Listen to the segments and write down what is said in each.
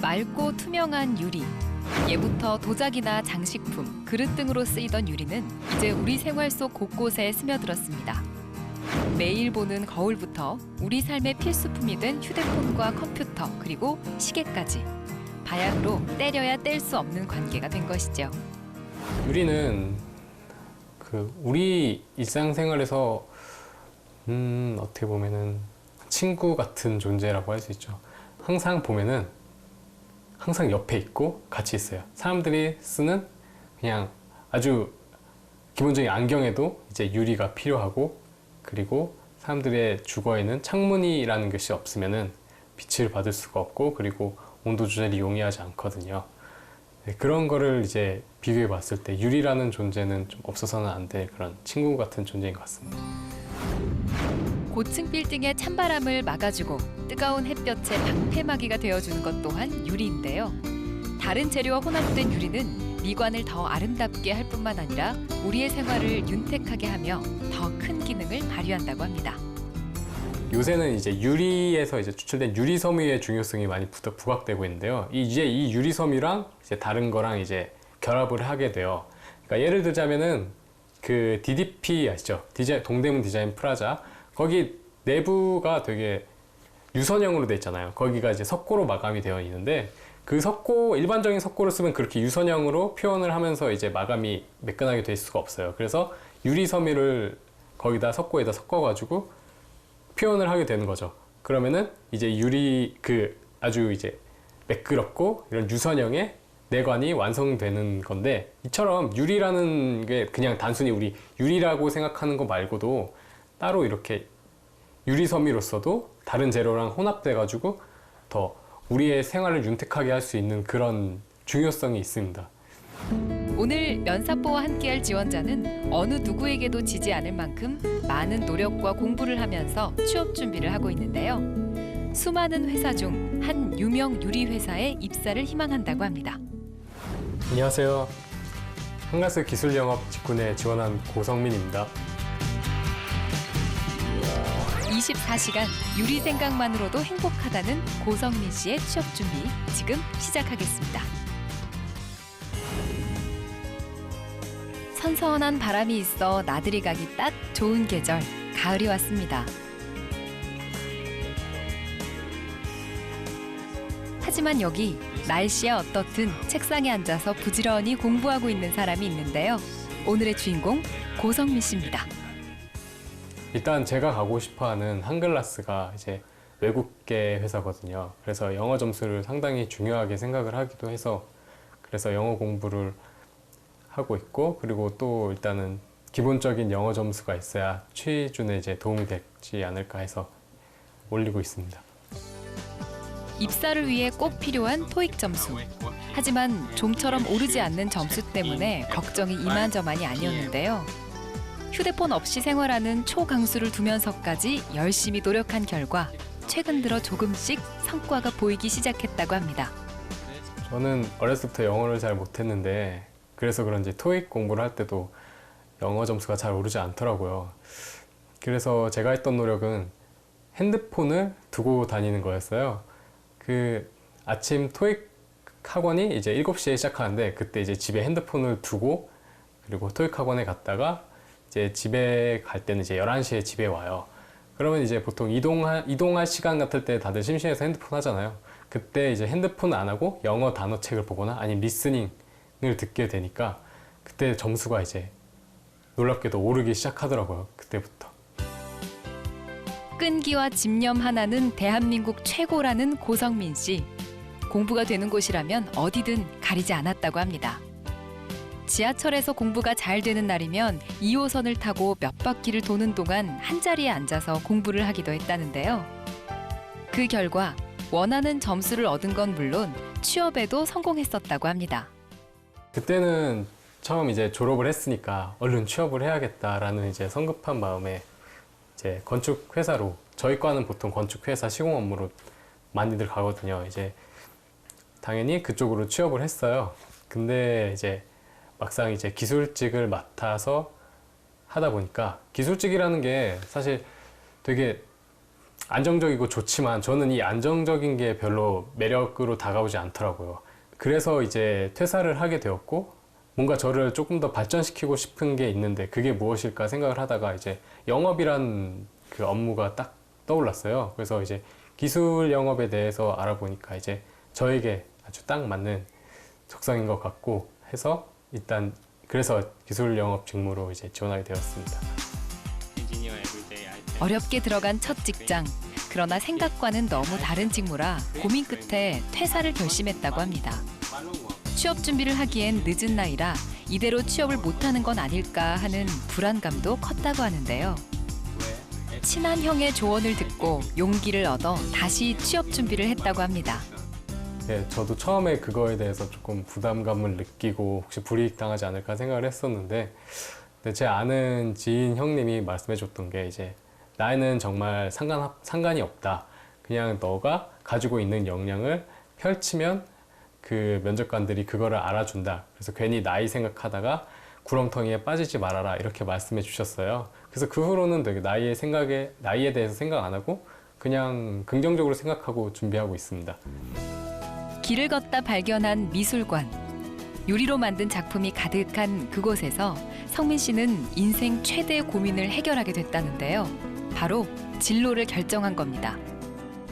맑고 투명한 유리. 예부터 도자기나 장식품, 그릇 등으로 쓰이던 유리는 이제 우리 생활 속 곳곳에 스며들었습니다. 매일 보는 거울부터 우리 삶의 필수품이 된 휴대폰과 컴퓨터, 그리고 시계까지 바야흐로 때려야 뗄 수 없는 관계가 된 것이죠. 유리는 우리 일상생활에서 어떻게 보면은 친구 같은 존재라고 할 수 있죠. 항상 보면은 항상 옆에 있고 같이 있어요. 사람들이 쓰는 그냥 아주 기본적인 안경에도 이제 유리가 필요하고, 그리고 사람들의 주거에는 창문이라는 것이 없으면은 빛을 받을 수가 없고, 그리고 온도 조절이 용이하지 않거든요. 네, 그런 거를 이제 비교해 봤을 때 유리라는 존재는 좀 없어서는 안 될 그런 친구 같은 존재인 것 같습니다. 고층 빌딩의 찬바람을 막아주고 뜨거운 햇볕에 방패막이가 되어주는 것 또한 유리인데요. 다른 재료와 혼합된 유리는 미관을 더 아름답게 할 뿐만 아니라 우리의 생활을 윤택하게 하며 더 큰 기능을 발휘한다고 합니다. 요새는 이제 유리에서 이제 추출된 유리섬유의 중요성이 많이 부각되고 있는데요. 이제 이 유리섬유랑 이제 다른 거랑 이제 결합을 하게 돼요. 그러니까 예를 들자면은 그 DDP 아시죠? 동대문 디자인 프라자. 거기 내부가 되게 유선형으로 돼 있잖아요. 거기가 이제 석고로 마감이 되어 있는데, 그 일반적인 석고를 쓰면 그렇게 유선형으로 표현을 하면서 이제 마감이 매끈하게 될 수가 없어요. 그래서 유리섬유를 거기다 석고에다 섞어가지고 표현을 하게 되는 거죠. 그러면은 이제 아주 이제 매끄럽고 이런 유선형의 내관이 완성되는 건데, 이처럼 유리라는 게 그냥 단순히 우리 유리라고 생각하는 거 말고도 따로 이렇게 유리섬유로서도 다른 재료랑 혼합돼가지고 더 우리의 생활을 윤택하게 할 수 있는 그런 중요성이 있습니다. 오늘 면사포와 함께할 지원자는 어느 누구에게도 지지 않을 만큼 많은 노력과 공부를 하면서 취업 준비를 하고 있는데요. 수많은 회사 중 한 유명 유리 회사에 입사를 희망한다고 합니다. 안녕하세요. 한가스 기술영업 직군에 지원한 고성민입니다. 24시간 유리 생각만으로도 행복하다는 고성민 씨의 취업 준비 지금 시작하겠습니다. 선선한 바람이 있어 나들이 가기 딱 좋은 계절, 가을이 왔습니다. 하지만 여기 날씨에 어떻든 책상에 앉아서 부지런히 공부하고 있는 사람이 있는데요. 오늘의 주인공 고성민 씨입니다. 일단 제가 가고 싶어하는 한글라스가 이제 외국계 회사거든요. 그래서 영어 점수를 상당히 중요하게 생각을 하기도 해서 그래서 영어 공부를 하고 있고, 그리고 또 일단은 기본적인 영어 점수가 있어야 취준에 이제 도움이 되지 않을까 해서 올리고 있습니다. 입사를 위해 꼭 필요한 토익 점수. 하지만 좀처럼 오르지 않는 점수 때문에 걱정이 이만저만이 아니었는데요. 휴대폰 없이 생활하는 초강수를 두면서까지 열심히 노력한 결과 최근 들어 조금씩 성과가 보이기 시작했다고 합니다. 저는 어렸을 때부터 영어를 잘 못했는데 그래서 그런지 토익 공부를 할 때도 영어 점수가 잘 오르지 않더라고요. 그래서 제가 했던 노력은 핸드폰을 두고 다니는 거였어요. 아침 토익 학원이 이제 7시에 시작하는데 그때 이제 집에 핸드폰을 두고 그리고 토익 학원에 갔다가 이제 집에 갈 때는 이제 11시에 집에 와요. 그러면 이제 보통 이동할 시간 같을 때 다들 심심해서 핸드폰 하잖아요. 그때 이제 핸드폰 안 하고 영어 단어책을 보거나 아니면 리스닝을 듣게 되니까 그때 점수가 이제 놀랍게도 오르기 시작하더라고요. 그때부터. 끈기와 집념 하나는 대한민국 최고라는 고성민 씨. 공부가 되는 곳이라면 어디든 가리지 않았다고 합니다. 지하철에서 공부가 잘 되는 날이면 2호선을 타고 몇 바퀴를 도는 동안 한자리에 앉아서 공부를 하기도 했다는데요. 그 결과 원하는 점수를 얻은 건 물론 취업에도 성공했었다고 합니다. 그때는 처음 이제 졸업을 했으니까 얼른 취업을 해야겠다라는 이제 성급한 마음에 이제 건축 회사로, 저희 과는 보통 건축 회사 시공 업무로 많이들 가거든요. 이제 당연히 그쪽으로 취업을 했어요. 근데 이제 막상 이제 기술직을 맡아서 하다 보니까 기술직이라는 게 사실 되게 안정적이고 좋지만 저는 이 안정적인 게 별로 매력으로 다가오지 않더라고요. 그래서 이제 퇴사를 하게 되었고 뭔가 저를 조금 더 발전시키고 싶은 게 있는데 그게 무엇일까 생각을 하다가 이제 영업이란 그 업무가 딱 떠올랐어요. 그래서 이제 기술 영업에 대해서 알아보니까 이제 저에게 아주 딱 맞는 적성인 것 같고 해서 일단 그래서 기술 영업 직무로 이제 지원하게 되었습니다. 어렵게 들어간 첫 직장. 그러나 생각과는 너무 다른 직무라 고민 끝에 퇴사를 결심했다고 합니다. 취업 준비를 하기엔 늦은 나이라 이대로 취업을 못하는 건 아닐까 하는 불안감도 컸다고 하는데요. 친한 형의 조언을 듣고 용기를 얻어 다시 취업 준비를 했다고 합니다. 예, 저도 처음에 그거에 대해서 조금 부담감을 느끼고 혹시 불이익 당하지 않을까 생각을 했었는데 근데 제 아는 지인 형님이 말씀해 줬던 게 이제 나이는 정말 상관이 없다. 그냥 너가 가지고 있는 역량을 펼치면 그 면접관들이 그거를 알아준다. 그래서 괜히 나이 생각하다가 구렁텅이에 빠지지 말아라 이렇게 말씀해 주셨어요. 그래서 그 후로는 되게 나이에 대해서 생각 안 하고 그냥 긍정적으로 생각하고 준비하고 있습니다. 길을 걷다 발견한 미술관. 유리로 만든 작품이 가득한 그곳에서 성민 씨는 인생 최대의 고민을 해결하게 됐다는데요. 바로 진로를 결정한 겁니다.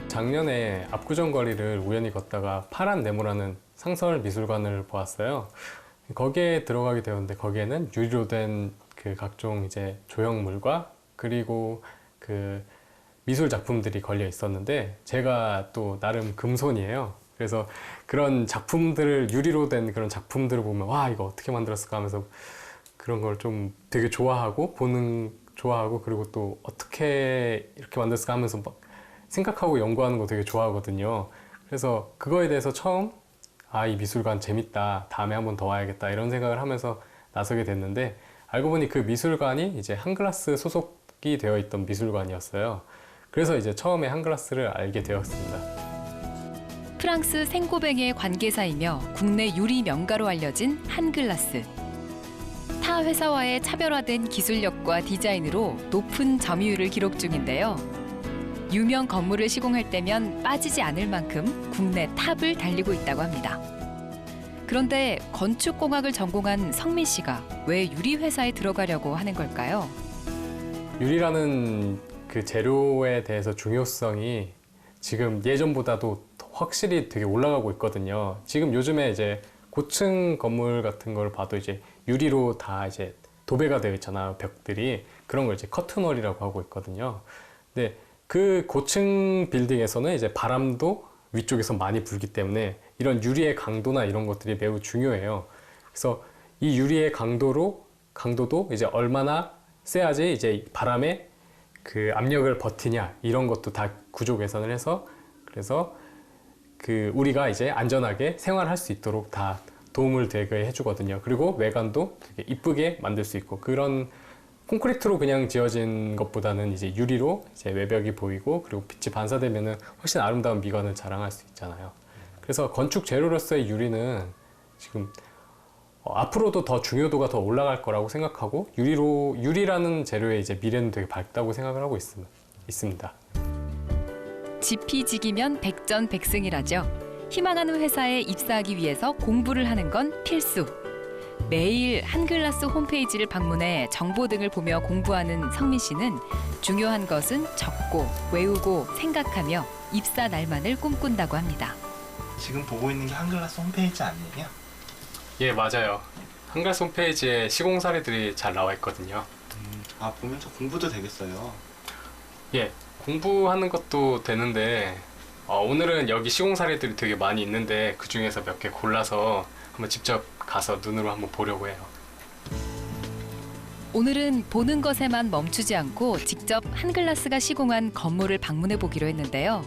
작년에 압구정거리를 우연히 걷다가 파란 네모라는 상설 미술관을 보았어요. 거기에 들어가게 되었는데 거기에는 유리로 된 그 각종 이제 조형물과 그리고 그 미술 작품들이 걸려 있었는데 제가 또 나름 금손이에요. 그래서 그런 작품들을 유리로 된 그런 작품들을 보면 와 이거 어떻게 만들었을까 하면서 그런 걸 좀 되게 좋아하고 좋아하고 그리고 또 어떻게 이렇게 만들었을까 하면서 막 생각하고 연구하는 거 되게 좋아하거든요. 그래서 그거에 대해서 처음 이 미술관 재밌다. 다음에 한번 더 와야겠다. 이런 생각을 하면서 나서게 됐는데 알고 보니 그 미술관이 이제 한글라스 소속이 되어 있던 미술관이었어요. 그래서 이제 처음에 한글라스를 알게 되었습니다. 프랑스 생고뱅의 관계사이며 국내 유리 명가로 알려진 한글라스. 타 회사와의 차별화된 기술력과 디자인으로 높은 점유율을 기록 중인데요. 유명 건물을 시공할 때면 빠지지 않을 만큼 국내 탑을 달리고 있다고 합니다. 그런데 건축공학을 전공한 성민 씨가 왜 유리 회사에 들어가려고 하는 걸까요? 유리라는 그 재료에 대해서 중요성이 지금 예전보다도 확실히 되게 올라가고 있거든요. 지금 요즘에 이제 고층 건물 같은 걸 봐도 이제 유리로 다 이제 도배가 되어 있잖아요. 벽들이. 그런 걸 이제 커튼월이라고 하고 있거든요. 근데 그 고층 빌딩에서는 이제 바람도 위쪽에서 많이 불기 때문에 이런 유리의 강도나 이런 것들이 매우 중요해요. 그래서 이 유리의 강도도 이제 얼마나 세야지 이제 바람에 그 압력을 버티냐 이런 것도 다 구조 개선을 해서 그래서 그 우리가 이제 안전하게 생활할 수 있도록 다 도움을 되게 해주거든요. 그리고 외관도 되게 이쁘게 만들 수 있고 그런 콘크리트로 그냥 지어진 것보다는 이제 유리로 이제 외벽이 보이고 그리고 빛이 반사되면은 훨씬 아름다운 미관을 자랑할 수 있잖아요. 그래서 건축 재료로서의 유리는 지금 앞으로도 더 중요도가 더 올라갈 거라고 생각하고 유리라는 재료의 이제 미래는 되게 밝다고 생각을 하고 있습니다. 지피지기면 백전백승이라죠. 희망하는 회사에 입사하기 위해서 공부를 하는 건 필수. 매일 한글라스 홈페이지를 방문해 정보 등을 보며 공부하는 성민 씨는 중요한 것은 적고 외우고 생각하며 입사 날만을 꿈꾼다고 합니다. 지금 보고 있는 게 한글라스 홈페이지 아니에요? 예, 맞아요. 한글라스 홈페이지에 시공 사례들이 잘 나와 있거든요. 보면서 공부도 되겠어요. 예, 공부하는 것도 되는데 오늘은 여기 시공 사례들이 되게 많이 있는데 그 중에서 몇 개 골라서 한번 직접 가서 눈으로 한번 보려고 해요. 오늘은 보는 것에만 멈추지 않고 직접 한글라스가 시공한 건물을 방문해 보기로 했는데요.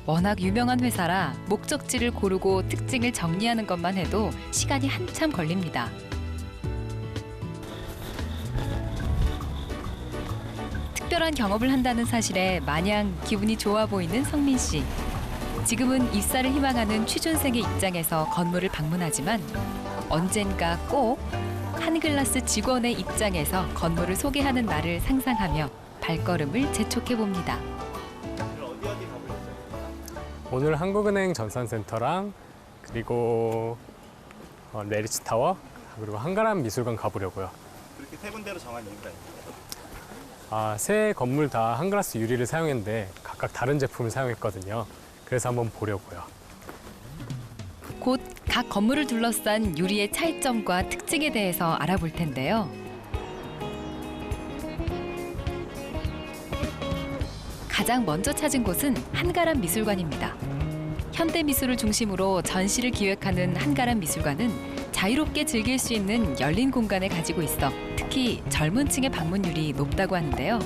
워낙 유명한 회사라 목적지를 고르고 특징을 정리하는 것만 해도 시간이 한참 걸립니다. 특별한 경험을 한다는 사실에 마냥 기분이 좋아 보이는 성민 씨. 지금은 입사를 희망하는 취준생의 입장에서 건물을 방문하지만 언젠가 꼭 한글라스 직원의 입장에서 건물을 소개하는 날을 상상하며 발걸음을 재촉해 봅니다. 오늘 한국은행 전산센터랑 그리고 레리츠 타워 그리고 한가람 미술관 가보려고요. 그렇게 세 군데로 정한 이유가 있나요? 세 건물 다 한글라스 유리를 사용했는데 각각 다른 제품을 사용했거든요. 그래서 한번 보려고요. 곧 각 건물을 둘러싼 유리의 차이점과 특징에 대해서 알아볼 텐데요. 가장 먼저 찾은 곳은 한가람 미술관입니다. 현대 미술을 중심으로 전시를 기획하는 한가람 미술관은 자유롭게 즐길 수 있는 열린 공간을 가지고 있어 특히 젊은 층의 방문율이 높다고 하는데요.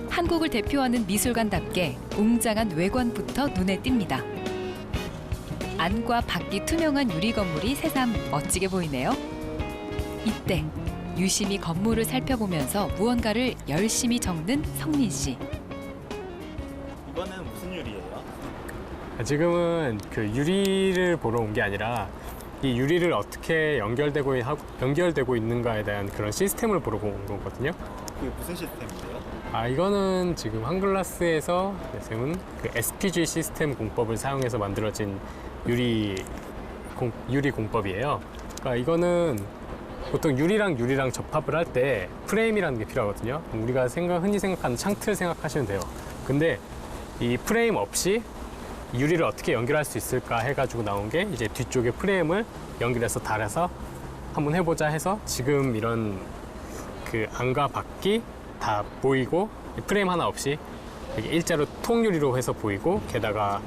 한국을 대표하는 미술관답게 웅장한 외관부터 눈에 띕니다. 안과 밖이 투명한 유리 건물이 새삼 멋지게 보이네요. 이때 유심히 건물을 살펴보면서 무언가를 열심히 적는 성민 씨. 이거는 무슨 유리예요? 지금은 그 유리를 보러 온 게 아니라 이 유리를 어떻게 연결되고 있는가에 대한 그런 시스템을 보러 온 거거든요. 그게 무슨 시스템인데요? 이거는 지금 한글라스에서 세운 그 SPG 시스템 공법을 사용해서 만들어진 유리 공법이에요. 그러니까 이거는 보통 유리랑 접합을 할 때 프레임이라는 게 필요하거든요. 우리가 흔히 생각하는 창틀 생각하시면 돼요. 근데 이 프레임 없이 유리를 어떻게 연결할 수 있을까 해가지고 나온 게 이제 뒤쪽에 프레임을 연결해서 달아서 한번 해보자 해서 지금 이런 그 안과 밖이 다 보이고 프레임 하나 없이 이렇게 일자로 통유리로 해서 보이고 게다가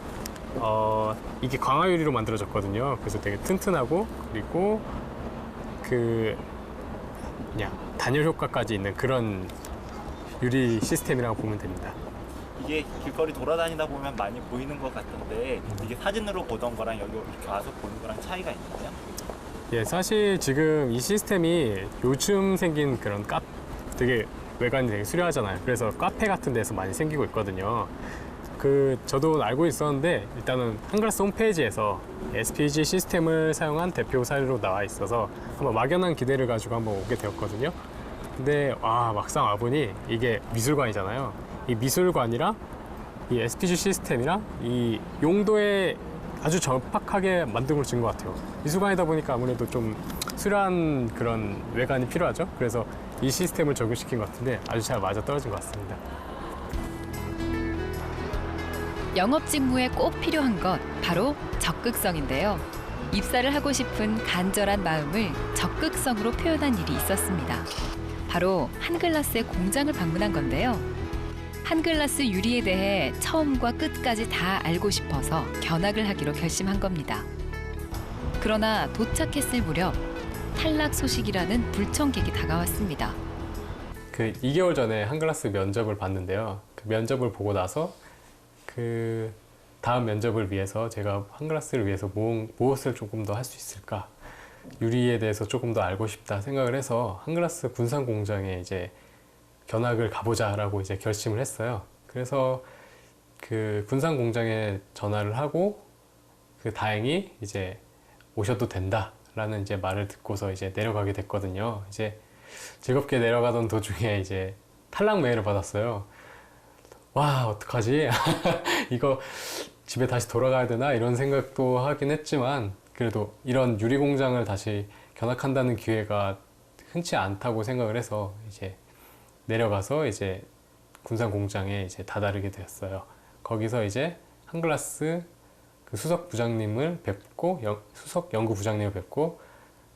이게 광화유리로 만들어졌거든요. 그래서 되게 튼튼하고 그리고 그냥 단열 효과까지 있는 그런 유리 시스템이라고 보면 됩니다. 이게 길거리 돌아다니다 보면 많이 보이는 것 같은데 이게 사진으로 보던 거랑 여기 이렇게 와서 보는 거랑 차이가 있나요? 예, 사실 지금 이 시스템이 요즘 생긴 그런 되게 외관이 되게 수려하잖아요. 그래서 카페 같은 데서 많이 생기고 있거든요. 저도 알고 있었는데 일단은 한글라스 홈페이지에서 SPG 시스템을 사용한 대표 사례로 나와 있어서 한번 막연한 기대를 가지고 한번 오게 되었거든요. 근데 막상 와보니 이게 미술관이잖아요. 이 미술관이랑 이 SPG 시스템이랑 이 용도에 아주 적합하게 만든 걸 준 것 같아요. 미술관이다 보니까 아무래도 좀 수려한 그런 외관이 필요하죠. 그래서 이 시스템을 적용시킨 것 같은데 아주 잘 맞아떨어진 것 같습니다. 영업 직무에 꼭 필요한 것 바로 적극성인데요. 입사를 하고 싶은 간절한 마음을 적극성으로 표현한 일이 있었습니다. 바로 한글라스의 공장을 방문한 건데요. 한글라스 유리에 대해 처음과 끝까지 다 알고 싶어서 견학을 하기로 결심한 겁니다. 그러나 도착했을 무렵 탈락 소식이라는 불청객이 다가왔습니다. 2개월 전에 한글라스 면접을 봤는데요. 그 면접을 보고 나서 다음 면접을 위해서 제가 한글라스를 위해서 무엇을 조금 더 할 수 있을까? 유리에 대해서 조금 더 알고 싶다 생각을 해서 한글라스 군산 공장에 이제 견학을 가보자라고 이제 결심을 했어요. 그래서 그 군산 공장에 전화를 하고 다행히 이제 오셔도 된다라는 이제 말을 듣고서 이제 내려가게 됐거든요. 이제 즐겁게 내려가던 도중에 이제 탈락 메일을 받았어요. 와, 어떡하지? 이거 집에 다시 돌아가야 되나? 이런 생각도 하긴 했지만 그래도 이런 유리 공장을 다시 견학한다는 기회가 흔치 않다고 생각을 해서 이제 내려가서 이제 군산 공장에 이제 다다르게 되었어요. 거기서 이제 한글라스 그 수석 부장님을 뵙고 수석 연구 부장님을 뵙고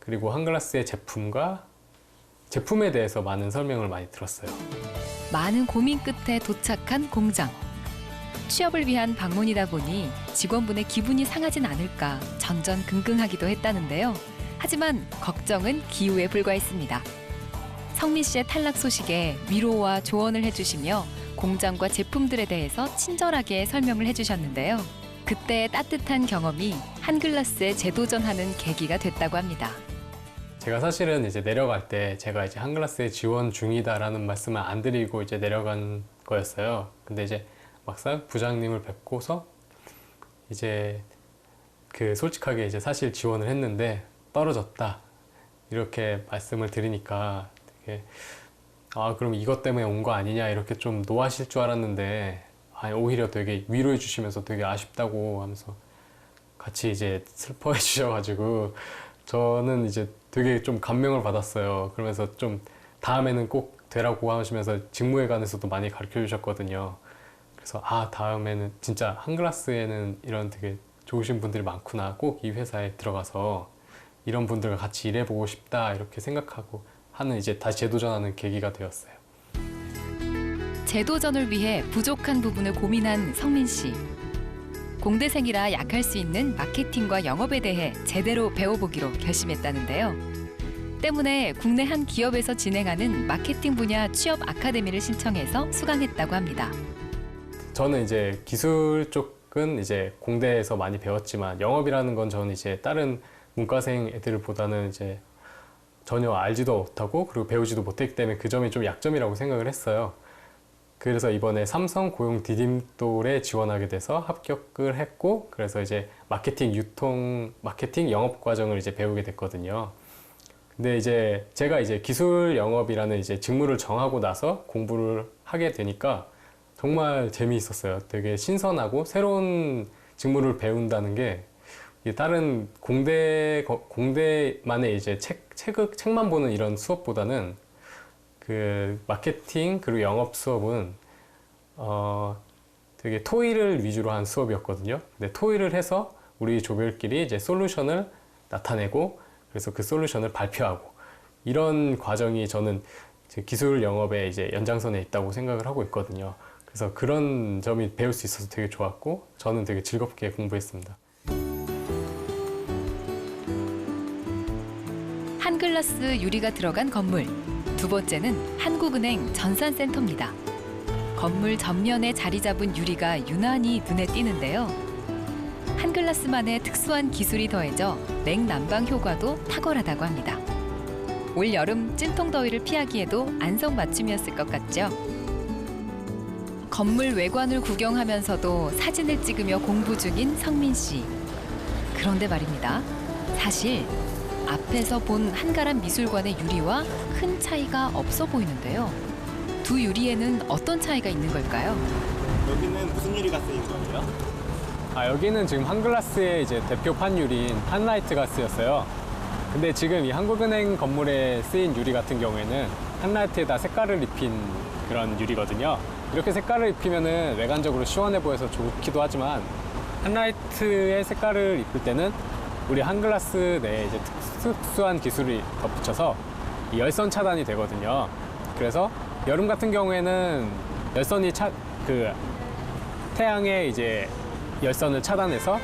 그리고 한글라스의 제품에 대해서 많은 설명을 많이 들었어요. 많은 고민 끝에 도착한 공장. 취업을 위한 방문이다 보니 직원분의 기분이 상하진 않을까 전전긍긍하기도 했다는데요. 하지만 걱정은 기우에 불과했습니다. 성민 씨의 탈락 소식에 위로와 조언을 해주시며 공장과 제품들에 대해서 친절하게 설명을 해주셨는데요. 그때의 따뜻한 경험이 한글라스에 재도전하는 계기가 됐다고 합니다. 제가 사실은 이제 내려갈 때 제가 이제 한글라스에 지원 중이다라는 말씀을 안 드리고 이제 내려간 거였어요. 근데 이제 막상 부장님을 뵙고서 이제 솔직하게 이제 사실 지원을 했는데 떨어졌다 이렇게 말씀을 드리니까 되게 그럼 이것 때문에 온 거 아니냐 이렇게 좀 노하실 줄 알았는데 아니, 오히려 되게 위로해 주시면서 되게 아쉽다고 하면서 같이 이제 슬퍼해 주셔가지고 저는 이제 되게 좀 감명을 받았어요. 그러면서 좀 다음에는 꼭 되라고 하시면서 직무회관에서도 많이 가르쳐 주셨거든요. 그래서 아, 다음에는 진짜 한글라스에는 이런 되게 좋으신 분들이 많구나. 꼭 이 회사에 들어가서 이런 분들과 같이 일해보고 싶다 이렇게 생각하고 하는 이제 다시 재도전하는 계기가 되었어요. 재도전을 위해 부족한 부분을 고민한 성민 씨. 공대생이라 약할 수 있는 마케팅과 영업에 대해 제대로 배워보기로 결심했다는데요. 때문에 국내 한 기업에서 진행하는 마케팅 분야 취업 아카데미를 신청해서 수강했다고 합니다. 저는 이제 기술 쪽은 이제 공대에서 많이 배웠지만 영업이라는 건 저는 이제 다른 문과생 애들보다는 이제 전혀 알지도 못하고 그리고 배우지도 못했기 때문에 그 점이 좀 약점이라고 생각을 했어요. 그래서 이번에 삼성 고용 디딤돌에 지원하게 돼서 합격을 했고, 그래서 이제 마케팅 영업 과정을 이제 배우게 됐거든요. 근데 이제 제가 이제 기술 영업이라는 이제 직무를 정하고 나서 공부를 하게 되니까 정말 재미있었어요. 되게 신선하고 새로운 직무를 배운다는 게 다른 공대만의 이제 책만 보는 이런 수업보다는 그 마케팅 그리고 영업 수업은 되게 토의를 위주로 한 수업이었거든요. 근데 토의를 해서 우리 조별끼리 이제 솔루션을 나타내고 그래서 그 솔루션을 발표하고 이런 과정이 저는 기술 영업의 이제 연장선에 있다고 생각을 하고 있거든요. 그래서 그런 점이 배울 수 있어서 되게 좋았고 저는 되게 즐겁게 공부했습니다. 한글라스 유리가 들어간 건물. 두 번째는 한국은행 전산센터입니다. 건물 전면에 자리 잡은 유리가 유난히 눈에 띄는데요. 한글라스만의 특수한 기술이 더해져 냉난방 효과도 탁월하다고 합니다. 올 여름 찜통 더위를 피하기에도 안성맞춤이었을 것 같죠? 건물 외관을 구경하면서도 사진을 찍으며 공부 중인 성민 씨. 그런데 말입니다. 사실 앞에서 본 한가람 미술관의 유리와 큰 차이가 없어 보이는데요. 두 유리에는 어떤 차이가 있는 걸까요? 여기는 무슨 유리가 쓰인 거예요? 여기는 지금 한글라스의 이제 대표판 유리인 한라이트가 쓰였어요. 근데 지금 이 한국은행 건물에 쓰인 유리 같은 경우에는 한라이트에다 색깔을 입힌 그런 유리거든요. 이렇게 색깔을 입히면은 외관적으로 시원해 보여서 좋기도 하지만 한라이트의 색깔을 입힐 때는 우리 한글라스 내에 이제 특수한 기술이 덧붙여서 이 열선 차단이 되거든요. 그래서 여름 같은 경우에는 열선이 태양의 이제 열선을 차단해서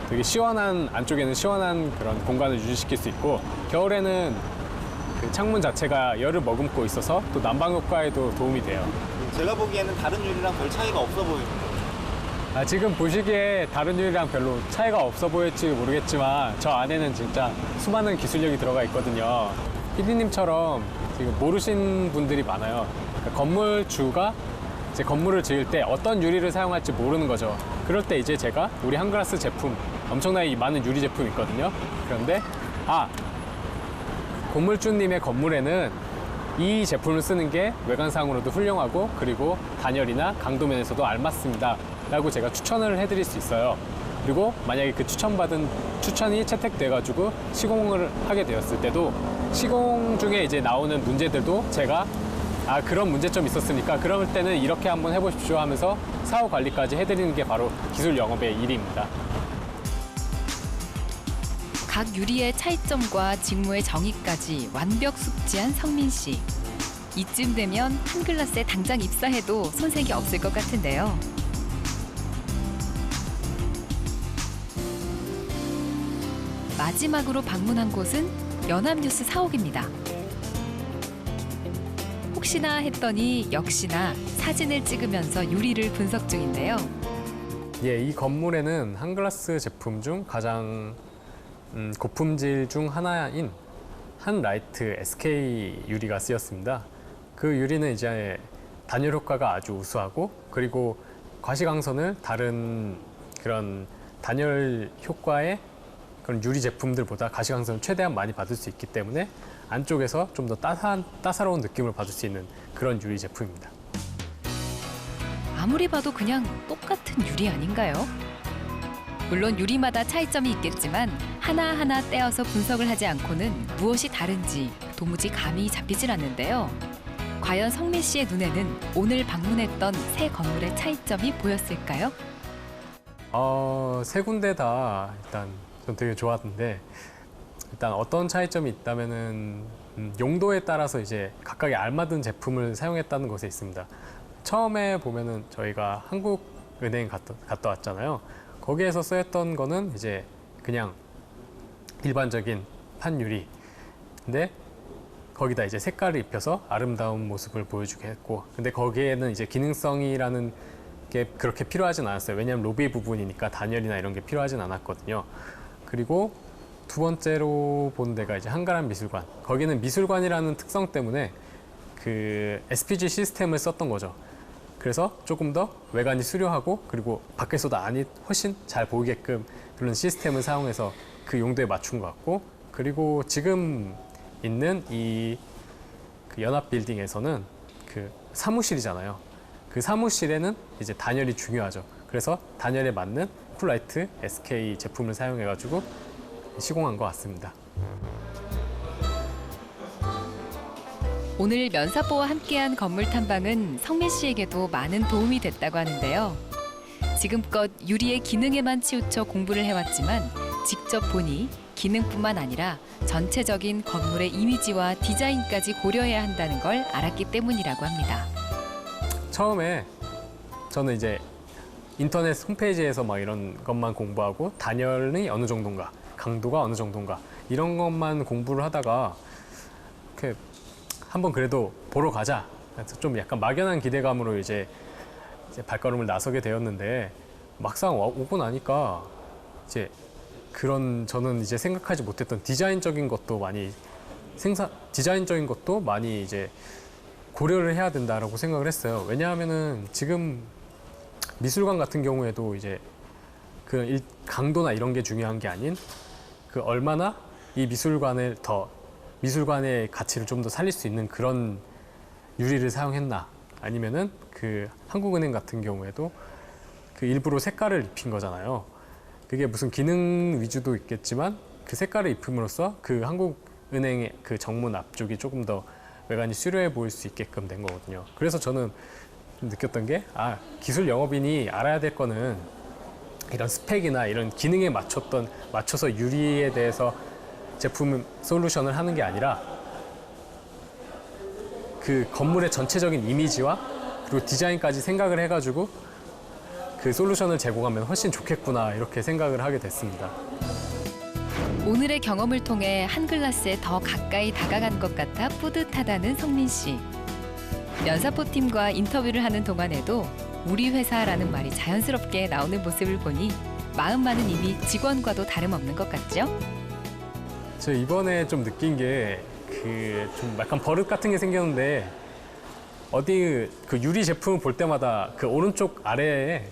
되게 시원한 안쪽에는 시원한 그런 공간을 유지시킬 수 있고 겨울에는 그 창문 자체가 열을 머금고 있어서 또 난방 효과에도 도움이 돼요. 제가 보기에는 다른 유리랑 별 차이가 없어 보이는데. 지금 보시기에 다른 유리랑 별로 차이가 없어 보일지 모르겠지만 저 안에는 진짜 수많은 기술력이 들어가 있거든요. PD님처럼 지금 모르신 분들이 많아요. 그러니까 건물주가 이제 건물을 지을 때 어떤 유리를 사용할지 모르는 거죠. 그럴 때 이제 제가 우리 한글라스 제품 엄청나게 많은 유리 제품이 있거든요. 그런데 건물주님의 건물에는 이 제품을 쓰는 게 외관상으로도 훌륭하고 그리고 단열이나 강도 면에서도 알맞습니다 라고 제가 추천을 해드릴 수 있어요. 그리고 만약에 그 추천이 채택돼가지고 시공을 하게 되었을 때도 시공 중에 이제 나오는 문제들도 제가 그런 문제점이 있었으니까 그럴 때는 이렇게 한번 해보십시오 하면서 사후 관리까지 해드리는 게 바로 기술 영업의 일입니다. 각 유리의 차이점과 직무의 정의까지 완벽 숙지한 성민 씨. 이쯤 되면 한글라스에 당장 입사해도 손색이 없을 것 같은데요. 마지막으로 방문한 곳은 연합뉴스 사옥입니다. 혹시나 했더니 역시나 사진을 찍으면서 유리를 분석 중인데요. 이 건물에는 한글라스 제품 중 가장 고품질 중 하나인 한라이트 SK 유리가 쓰였습니다. 그 유리는 이제 단열 효과가 아주 우수하고 그리고 과시광선을 다른 그런 단열 효과의 그런 유리 제품들보다 가시광선을 최대한 많이 받을 수 있기 때문에 안쪽에서 좀 더 따사로운 느낌을 받을 수 있는 그런 유리 제품입니다. 아무리 봐도 그냥 똑같은 유리 아닌가요? 물론 유리마다 차이점이 있겠지만 하나하나 떼어서 분석을 하지 않고는 무엇이 다른지 도무지 감이 잡히질 않는데요. 과연 성민 씨의 눈에는 오늘 방문했던 새 건물의 차이점이 보였을까요? 세 군데 다 일단 전 되게 좋았는데 일단 어떤 차이점이 있다면은 용도에 따라서 이제 각각에 알맞은 제품을 사용했다는 것에 있습니다. 처음에 보면은 저희가 한국은행 갔다 왔잖아요. 거기에서 쓰였던 거는 이제 그냥 일반적인 판유리. 근데 거기다 이제 색깔을 입혀서 아름다운 모습을 보여주게 했고, 근데 거기에는 이제 기능성이라는 게 그렇게 필요하진 않았어요. 왜냐하면 로비 부분이니까 단열이나 이런 게 필요하진 않았거든요. 그리고 두 번째로 본 데가 이제 한가람 미술관. 거기는 미술관이라는 특성 때문에 그 SPG 시스템을 썼던 거죠. 그래서 조금 더 외관이 수려하고 그리고 밖에서도 안이 훨씬 잘 보이게끔 그런 시스템을 사용해서 그 용도에 맞춘 것 같고, 그리고 지금 있는 이 그 연합 빌딩에서는 그 사무실이잖아요. 그 사무실에는 이제 단열이 중요하죠. 그래서 단열에 맞는 쿨라이트 SK 제품을 사용해가지고 시공한 것 같습니다. 오늘 면사포와 함께한 건물 탐방은 성민 씨에게도 많은 도움이 됐다고 하는데요. 지금껏 유리의 기능에만 치우쳐 공부를 해왔지만 직접 보니 기능뿐만 아니라 전체적인 건물의 이미지와 디자인까지 고려해야 한다는 걸 알았기 때문이라고 합니다. 처음에 저는 이제 인터넷 홈페이지에서 막 이런 것만 공부하고 단열이 어느 정도인가, 강도가 어느 정도인가 이런 것만 공부를 하다가 이렇게 한번 그래도 보러 가자. 그래서 좀 약간 막연한 기대감으로 이제 발걸음을 나서게 되었는데 막상 오고 나니까 이제 그런 저는 이제 생각하지 못했던 디자인적인 것도 많이 이제 고려를 해야 된다라고 생각을 했어요. 왜냐하면은 지금 미술관 같은 경우에도 이제 그 강도나 이런 게 중요한 게 아닌 그 얼마나 이 미술관의 가치를 좀 더 살릴 수 있는 그런 유리를 사용했나, 아니면은 그 한국은행 같은 경우에도 그 일부러 색깔을 입힌 거잖아요. 그게 무슨 기능 위주도 있겠지만 그 색깔을 입힘으로써 그 한국은행의 그 정문 앞쪽이 조금 더 외관이 수려해 보일 수 있게끔 된 거거든요. 그래서 저는 좀 느꼈던 게 기술 영업인이 알아야 될 거는 이런 스펙이나 이런 기능에 맞춰서 유리에 대해서 제품 솔루션을 하는 게 아니라 그 건물의 전체적인 이미지와 그리고 디자인까지 생각을 해가지고 그 솔루션을 제공하면 훨씬 좋겠구나 이렇게 생각을 하게 됐습니다. 오늘의 경험을 통해 한글라스에 더 가까이 다가간 것 같아 뿌듯하다는 성민 씨. 면사포 팀과 인터뷰를 하는 동안에도 우리 회사라는 말이 자연스럽게 나오는 모습을 보니 마음만은 이미 직원과도 다름없는 것 같죠? 저 이번에 좀 느낀 게 좀 약간 버릇 같은 게 생겼는데 어디 그 유리 제품을 볼 때마다 그 오른쪽 아래에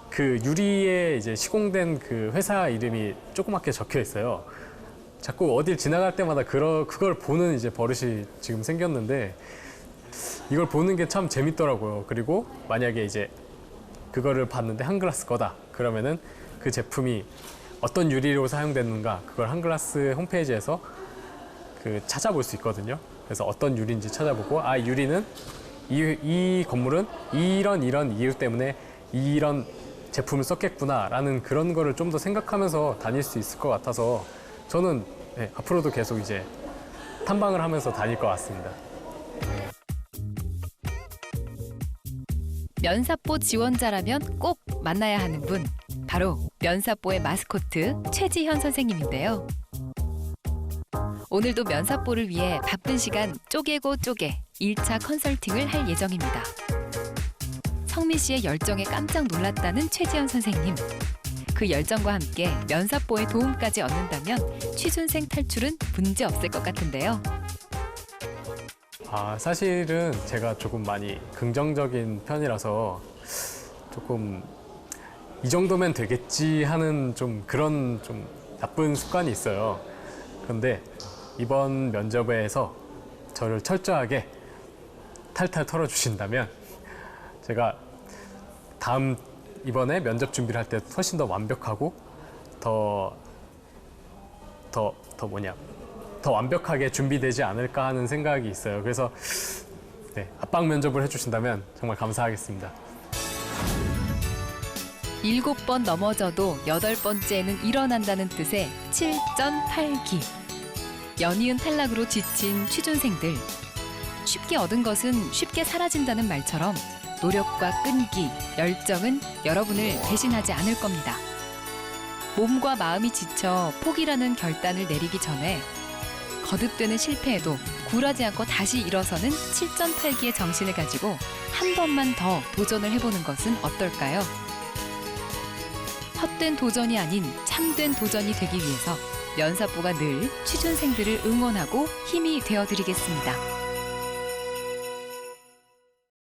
그 유리에 이제 시공된 그 회사 이름이 조그맣게 적혀 있어요. 자꾸 어딜 지나갈 때마다 그걸 보는 이제 버릇이 지금 생겼는데 이걸 보는 게 참 재밌더라고요. 그리고 만약에 이제 그거를 봤는데 한글라스 거다. 그러면은 그 제품이 어떤 유리로 사용됐는가 그걸 한글라스 홈페이지에서 그 찾아볼 수 있거든요. 그래서 어떤 유리인지 찾아보고 유리는 이 건물은 이런 이유 때문에 이런 제품을 썼겠구나라는 그런 거를 좀 더 생각하면서 다닐 수 있을 것 같아서 저는 앞으로도 계속 이제 탐방을 하면서 다닐 것 같습니다. 면사포 지원자라면 꼭 만나야 하는 분, 바로 면사포의 마스코트 최지현 선생님인데요. 오늘도 면사포를 위해 바쁜 시간 쪼개고 쪼개 1차 컨설팅을 할 예정입니다. 성민 씨의 열정에 깜짝 놀랐다는 최지현 선생님. 그 열정과 함께 면사포의 도움까지 얻는다면 취준생 탈출은 문제 없을 것 같은데요. 사실은 제가 조금 많이 긍정적인 편이라서 조금 이 정도면 되겠지 하는 좀 그런 좀 나쁜 습관이 있어요. 그런데 이번 면접에서 저를 철저하게 탈탈 털어주신다면 제가 이번에 면접 준비를 할 때 훨씬 더 완벽하고 더 완벽하게 준비되지 않을까 하는 생각이 있어요. 그래서 네, 압박 면접을 해주신다면 정말 감사하겠습니다. 7번 넘어져도 8번째는 일어난다는 뜻의 7.8기. 연이은 탈락으로 지친 취준생들. 쉽게 얻은 것은 쉽게 사라진다는 말처럼 노력과 끈기, 열정은 여러분을 대신하지 않을 겁니다. 몸과 마음이 지쳐 포기라는 결단을 내리기 전에 거듭되는 실패에도 굴하지 않고 다시 일어서는 7.8기의 정신을 가지고 한 번만 더 도전을 해보는 것은 어떨까요? 헛된 도전이 아닌 참된 도전이 되기 위해서 면사부가 늘 취준생들을 응원하고 힘이 되어드리겠습니다.